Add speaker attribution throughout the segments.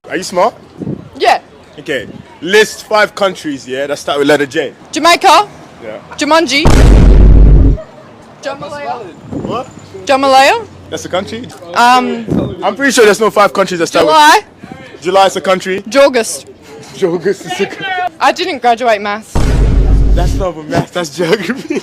Speaker 1: Are you smart?
Speaker 2: Yeah.
Speaker 1: Okay. List 5 countries, yeah, that start with letter J.
Speaker 2: Jamaica.
Speaker 1: Yeah.
Speaker 2: Jumanji. Jamalaya.
Speaker 1: What?
Speaker 2: Jamalaya.
Speaker 1: That's a country? I'm pretty sure there's no 5 countries that start
Speaker 2: July.
Speaker 1: with July is a country.
Speaker 2: August.
Speaker 1: August is a country.
Speaker 2: I didn't graduate maths.
Speaker 1: That's not even math, that's geography.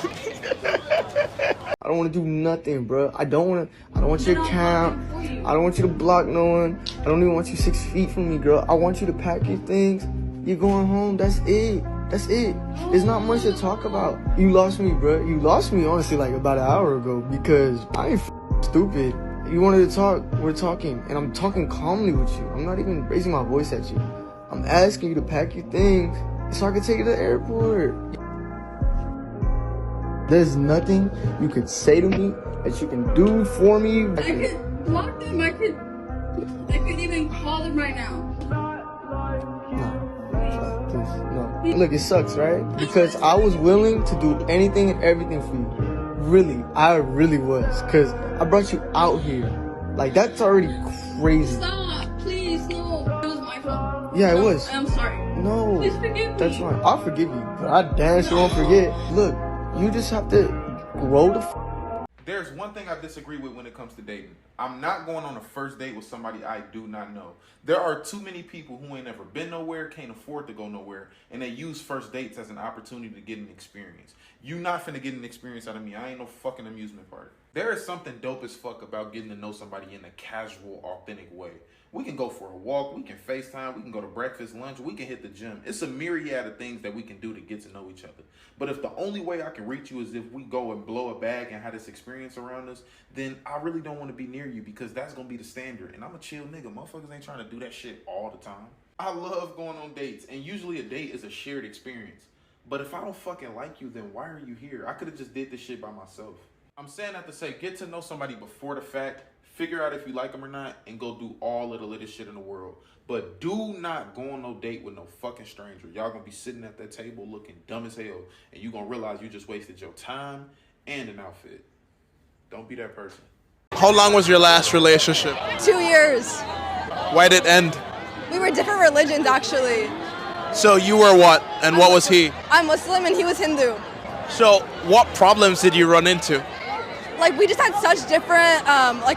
Speaker 3: I don't want to do nothing, bro. I don't want you to count. I don't want you to block no one. I don't even want you 6 feet from me, girl. I want you to pack your things. You're going home. That's it. That's it. There's not much to talk about. You lost me, bro. You lost me, honestly, like about an hour ago because I ain't stupid. You wanted to talk. We're talking. And I'm talking calmly with you. I'm not even raising my voice at you. I'm asking you to pack your things so I can take you to the airport. There's nothing you could say to me that you can do for me.
Speaker 4: I could block them. I could even call them right now.
Speaker 3: No, please, no. Look, it sucks, right? Because I was willing to do anything and everything for you. Really, I really was. Because I brought you out here. Like, that's already crazy.
Speaker 4: Stop, please, no. It was my fault.
Speaker 3: Yeah, it was.
Speaker 4: I'm sorry.
Speaker 3: No,
Speaker 4: Please forgive me.
Speaker 3: that's fine. I'll forgive you, but I damn sure won't forget. Look, you just have to grow the
Speaker 5: There's one thing I disagree with when it comes to dating. I'm not going on a first date with somebody I do not know. There are too many people who ain't never been nowhere, can't afford to go nowhere, and they use first dates as an opportunity to get an experience. You not finna get an experience out of me. I ain't no fucking amusement park. There is something dope as fuck about getting to know somebody in a casual, authentic way. We can go for a walk, we can FaceTime, we can go to breakfast, lunch, we can hit the gym. It's a myriad of things that we can do to get to know each other. But if the only way I can reach you is if we go and blow a bag and have this experience around us, then I really don't want to be near you because that's going to be the standard. And I'm a chill nigga. Motherfuckers ain't trying to do that shit all the time. I love going on dates, and usually a date is a shared experience. But if I don't fucking like you, then why are you here? I could have just did this shit by myself. I'm saying that to say, get to know somebody before the fact, figure out if you like them or not, and go do all of the latest shit in the world. But do not go on no date with no fucking stranger. Y'all gonna be sitting at that table looking dumb as hell, and you gonna realize you just wasted your time and an outfit. Don't be that person.
Speaker 6: How long was your last relationship?
Speaker 2: 2 years.
Speaker 6: Why did it end?
Speaker 2: We were different religions, actually.
Speaker 6: So you were what, and what was he?
Speaker 2: I'm Muslim and he was Hindu.
Speaker 6: So what problems did you run into?
Speaker 2: Like, we just had such different,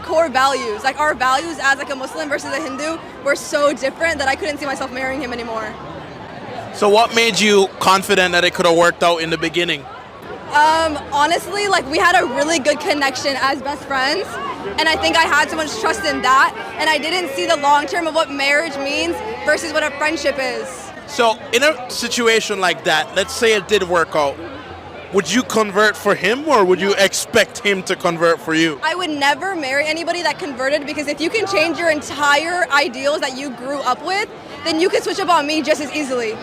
Speaker 2: core values. Like, our values as, like, a Muslim versus a Hindu were so different that I couldn't see myself marrying him anymore.
Speaker 6: So what made you confident that it could have worked out in the beginning?
Speaker 2: Honestly, like, we had a really good connection as best friends, and I think I had so much trust in that, and I didn't see the long term of what marriage means versus what a friendship is.
Speaker 6: So in a situation like that, let's say it did work out, would you convert for him or would you expect him to convert for you?
Speaker 2: I would never marry anybody that converted, because if you can change your entire ideals that you grew up with, then you can switch up on me just as easily.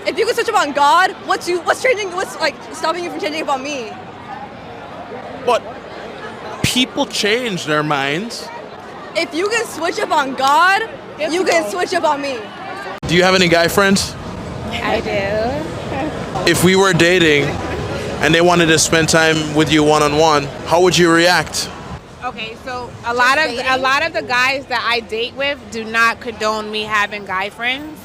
Speaker 2: If you can switch up on God, what's stopping you from changing up on me?
Speaker 6: But people change their minds.
Speaker 2: If you can switch up on God, you can switch up on me.
Speaker 6: Do you have any guy friends?
Speaker 7: I do.
Speaker 6: If we were dating and they wanted to spend time with you one-on-one, how would you react?
Speaker 7: Okay, so a lot of the guys that I date with do not condone me having guy friends.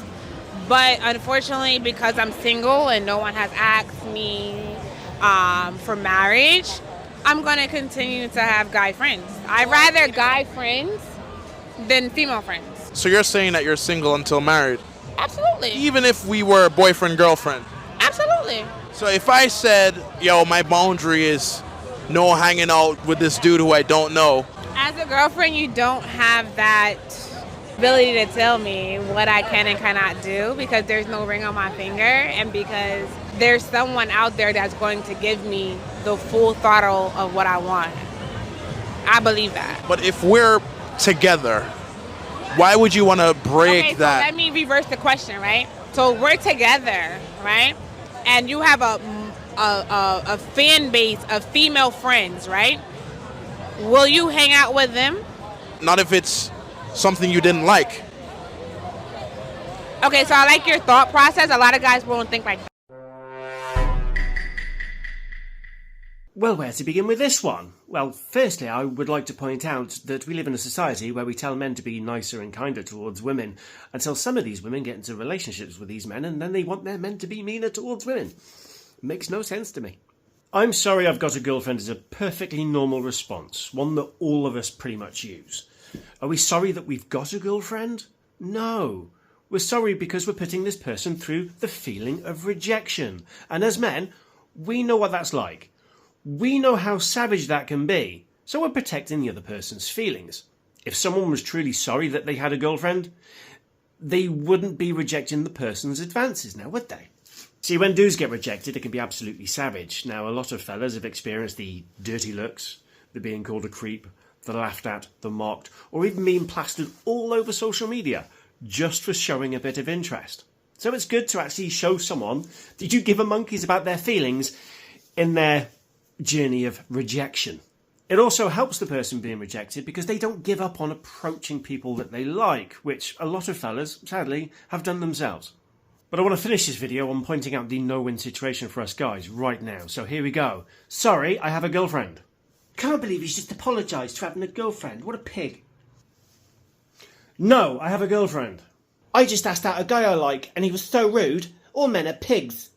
Speaker 7: But unfortunately, because I'm single and no one has asked me for marriage, I'm going to continue to have guy friends. I'd rather guy friends than female friends.
Speaker 6: So you're saying that you're single until married?
Speaker 7: Absolutely.
Speaker 6: Even if we were boyfriend, girlfriend?
Speaker 7: Absolutely.
Speaker 6: So if I said, yo, my boundary is no hanging out with this dude who I don't know.
Speaker 7: As a girlfriend, you don't have that ability to tell me what I can and cannot do, because there's no ring on my finger, and because there's someone out there that's going to give me the full throttle of what I want. I believe that.
Speaker 6: But if we're together, why would you want to break that?
Speaker 7: So let me reverse the question, right? So we're together, right? And you have a fan base of female friends, right? Will you hang out with them?
Speaker 6: Not if it's something you didn't like.
Speaker 7: Okay, so I like your thought process. A lot of guys won't think like that.
Speaker 8: Well, where to begin with this one? Well, firstly, I would like to point out that we live in a society where we tell men to be nicer and kinder towards women until some of these women get into relationships with these men and then they want their men to be meaner towards women. Makes no sense to me. I'm sorry I've got a girlfriend is a perfectly normal response, one that all of us pretty much use. Are we sorry that we've got a girlfriend? No. We're sorry because we're putting this person through the feeling of rejection. And as men, we know what that's like. We know how savage that can be, so we're protecting the other person's feelings. If someone was truly sorry that they had a girlfriend, they wouldn't be rejecting the person's advances now, would they? See, when dudes get rejected, it can be absolutely savage. Now, a lot of fellas have experienced the dirty looks, the being called a creep, the laughed at, the mocked, or even being plastered all over social media, just for showing a bit of interest. So it's good to actually show someone that you give a monkeys about their feelings in their journey of rejection. It also helps the person being rejected because they don't give up on approaching people that they like, which a lot of fellas, sadly, have done themselves. But I want to finish this video on pointing out the no-win situation for us guys right now, so here we go. Sorry, I have a girlfriend. Can't believe he's just apologised for having a girlfriend. What a pig. No, I have a girlfriend. I just asked out a guy I like and he was so rude. All men are pigs.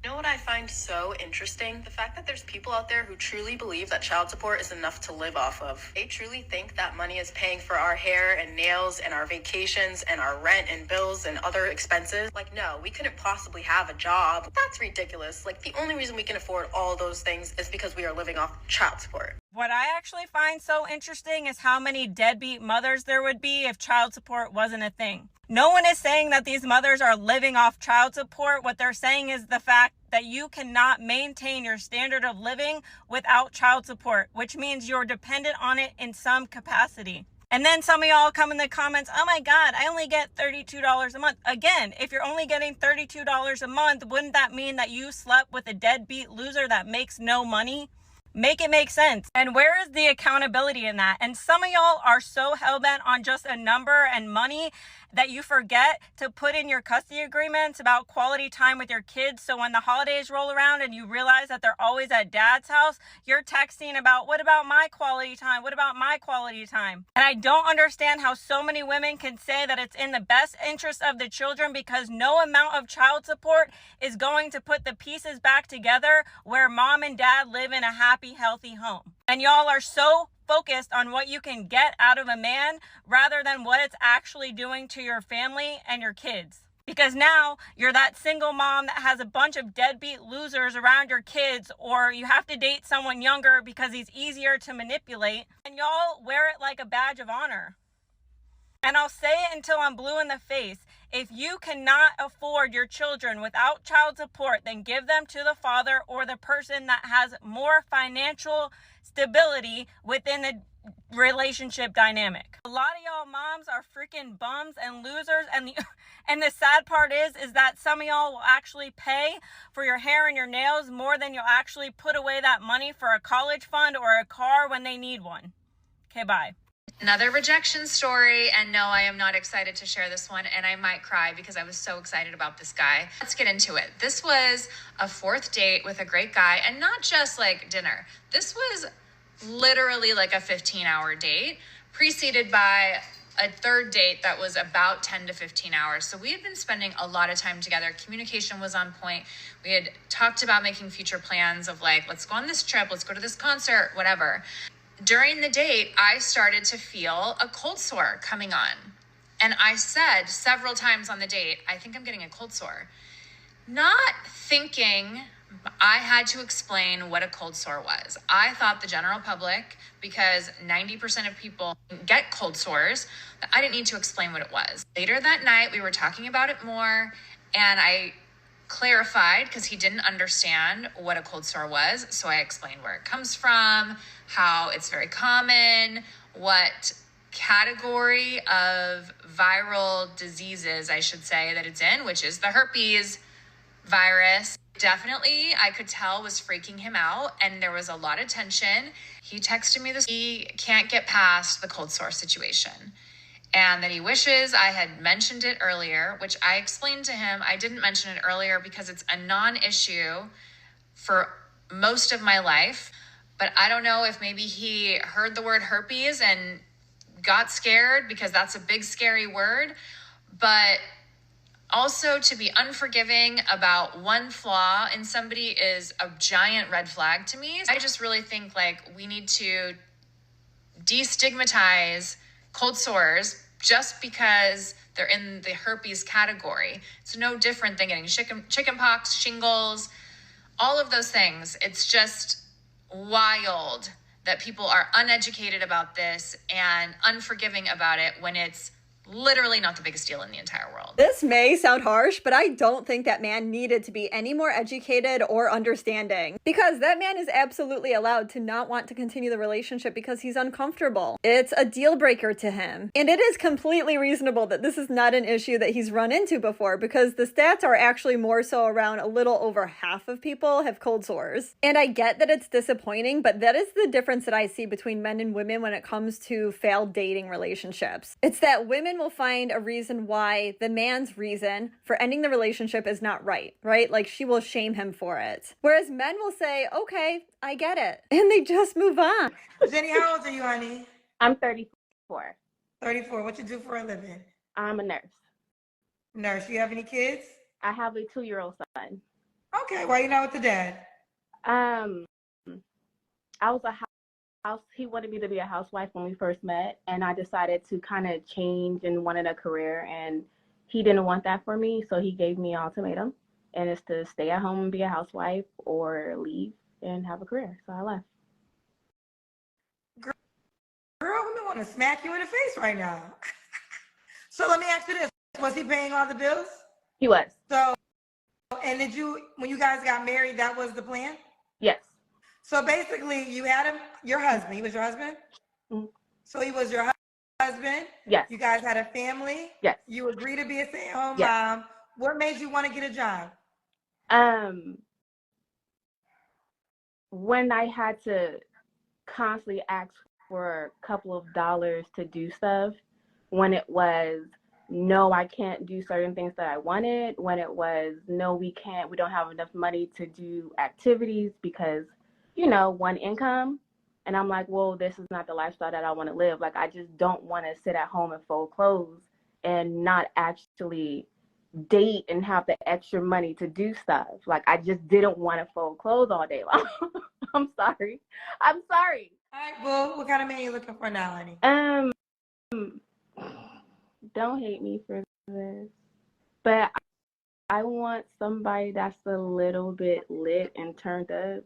Speaker 9: You know what I find so interesting? The fact that there's people out there who truly believe that child support is enough to live off of. They truly think that money is paying for our hair and nails and our vacations and our rent and bills and other expenses. Like, no, we couldn't possibly have a job. That's ridiculous. Like, the only reason we can afford all those things is because we are living off child support.
Speaker 10: What I actually find so interesting is how many deadbeat mothers there would be if child support wasn't a thing. No one is saying that these mothers are living off child support. What they're saying is the fact that you cannot maintain your standard of living without child support, which means you're dependent on it in some capacity. And then some of y'all come in the comments, oh my God, I only get $32 a month. Again, if you're only getting $32 a month, wouldn't that mean that you slept with a deadbeat loser that makes no money? Make it make sense. And where is the accountability in that? And some of y'all are so hell-bent on just a number and money that you forget to put in your custody agreements about quality time with your kids. So when the holidays roll around and you realize that they're always at dad's house, you're texting about, what about my quality time? What about my quality time? And I don't understand how so many women can say that it's in the best interest of the children because no amount of child support is going to put the pieces back together where mom and dad live in a happy, healthy home. And y'all are so focused on what you can get out of a man rather than what it's actually doing to your family and your kids. Because now you're that single mom that has a bunch of deadbeat losers around your kids, or you have to date someone younger because he's easier to manipulate, and y'all wear it like a badge of honor. And I'll say it until I'm blue in the face. If you cannot afford your children without child support, then give them to the father or the person that has more financial stability within the relationship dynamic. A lot of y'all moms are freaking bums and losers, and the sad part is that some of y'all will actually pay for your hair and your nails more than you'll actually put away that money for a college fund or a car when they need one. Okay, bye.
Speaker 11: Another rejection story, and no, I am not excited to share this one, and I might cry because I was so excited about this guy. Let's get into it. This was a fourth date with a great guy, and not just like dinner. This was literally like a 15-hour date, preceded by a third date that was about 10 to 15 hours. So we had been spending a lot of time together. Communication was on point. We had talked about making future plans of like, let's go on this trip, let's go to this concert, whatever. During the date, I started to feel a cold sore coming on. And I said several times on the date, I think I'm getting a cold sore. Not thinking I had to explain what a cold sore was. I thought the general public, because 90% of people get cold sores, that I didn't need to explain what it was. Later that night, we were talking about it more, and I clarified because he didn't understand what a cold sore was. So I explained where it comes from, how it's very common, what category of viral diseases, I should say, that it's in, which is the herpes virus. Definitely, I could tell was freaking him out, and there was a lot of tension. He texted me this, he can't get past the cold sore situation, and that he wishes I had mentioned it earlier, which I explained to him. I didn't mention it earlier because it's a non-issue for most of my life. But I don't know if maybe he heard the word herpes and got scared, because that's a big, scary word. But also, to be unforgiving about one flaw in somebody is a giant red flag to me. I just really think like we need to destigmatize cold sores just because they're in the herpes category. It's no different than getting chicken pox, shingles, all of those things. It's just wild that people are uneducated about this and unforgiving about it when it's literally not the biggest deal in the entire world.
Speaker 2: This may sound harsh, but I don't think that man needed to be any more educated or understanding, because that man is absolutely allowed to not want to continue the relationship because he's uncomfortable. It's a deal breaker to him. And it is completely reasonable that this is not an issue that he's run into before, because the stats are actually more so around a little over half of people have cold sores. And I get that it's disappointing, but that is the difference that I see between men and women when it comes to failed dating relationships. It's that women will find a reason why the man's reason for ending the relationship is not right? Like she will shame him for it. Whereas men will say, okay, I get it. And they just move on.
Speaker 12: Jenny, how old are you, honey?
Speaker 13: I'm 34.
Speaker 12: 34. What you do for a living?
Speaker 13: I'm a nurse.
Speaker 12: Nurse. You have any kids?
Speaker 13: I have a 2-year-old son.
Speaker 12: Okay. Why you not with the dad?
Speaker 13: I was a house. He wanted me to be a housewife when we first met, and I decided to kind of change and wanted a career, and he didn't want that for me, so he gave me an ultimatum, and it's to stay at home and be a housewife or leave and have a career. So I left.
Speaker 12: Girl, we want to smack you in the face right now. So let me ask you this: was he paying all the bills?
Speaker 13: He was.
Speaker 12: So, and did you, when you guys got married, that was the plan?
Speaker 13: Yes.
Speaker 12: So basically, you had him, your husband. He was your husband?
Speaker 13: Mm-hmm.
Speaker 12: So he was your husband?
Speaker 13: Yes.
Speaker 12: You guys had a family?
Speaker 13: Yes.
Speaker 12: You agreed to be a stay-at-home
Speaker 13: yes.
Speaker 12: mom. What made you want to get a job?
Speaker 13: When I had to constantly ask for a couple of dollars to do stuff, when it was, no, I can't do certain things that I wanted, when it was, no, we don't have enough money to do activities because, one income. And I'm like, well, this is not the lifestyle that I want to live. Like, I just don't want to sit at home and fold clothes and not actually date and have the extra money to do stuff. Like, I just didn't want to fold clothes all day long. I'm sorry.
Speaker 12: All right, well, what kind of man are you looking for now, honey?
Speaker 13: Don't hate me for this, but I want somebody that's a little bit lit and turned up.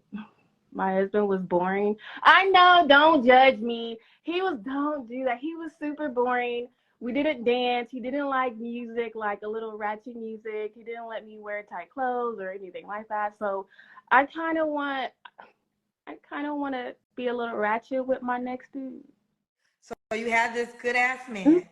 Speaker 13: My husband was boring. I know, don't judge me. Don't do that. He was super boring. We didn't dance. He didn't like music, like a little ratchet music. He didn't let me wear tight clothes or anything like that. So I kind of want to be a little ratchet with my next dude.
Speaker 12: So you had this good ass man.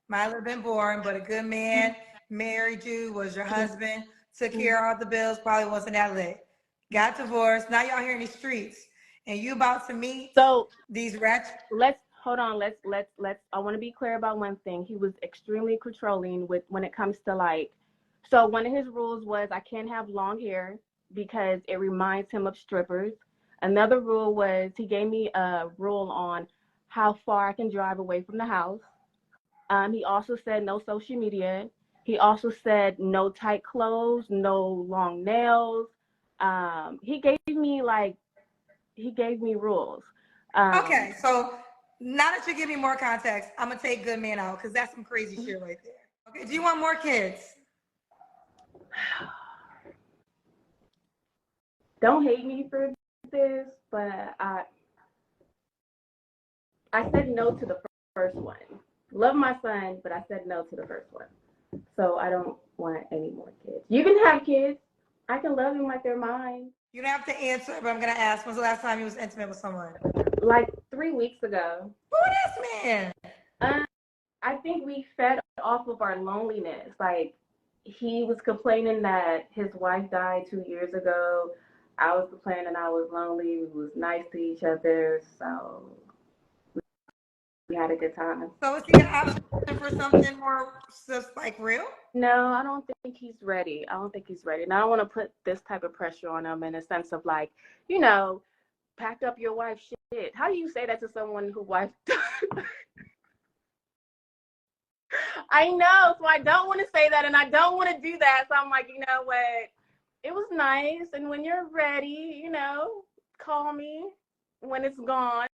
Speaker 12: Might have been boring, but a good man, married you, was your husband, took care of all the bills, probably wasn't that lit. Got divorced. Now y'all here in the streets, and you about to meet these rats.
Speaker 13: Hold on. Let's. I want to be clear about one thing. He was extremely controlling when it comes to so one of his rules was I can't have long hair because it reminds him of strippers. Another rule was he gave me a rule on how far I can drive away from the house. He also said no social media. He also said no tight clothes, no long nails. He gave me rules.
Speaker 12: Okay, so now that you give me more context, I'm gonna take good man out because that's some crazy shit right there. Okay, do you want more kids?
Speaker 13: Don't hate me for this, but I said no to the first one. Love my son, but I said no to the first one. So I don't want any more kids. You can have kids. I can love them like they're mine.
Speaker 12: You don't have to answer, but I'm gonna ask. When's the last time you was intimate with someone?
Speaker 13: Like 3 weeks ago.
Speaker 12: Who this man?
Speaker 13: I think we fed off of our loneliness. Like, he was complaining that his wife died 2 years ago. I was complaining I was lonely. We was nice to each other. So we had a good time.
Speaker 12: So is he an option for something more just like real?
Speaker 13: No, I don't think he's ready. I don't think he's ready. And I don't want to put this type of pressure on him in a sense of like, you know, pack up your wife's shit. How do you say that to someone who wife? I know, so I don't want to say that, and I don't want to do that. So I'm like, you know what? It was nice, and when you're ready, you know, call me when it's gone.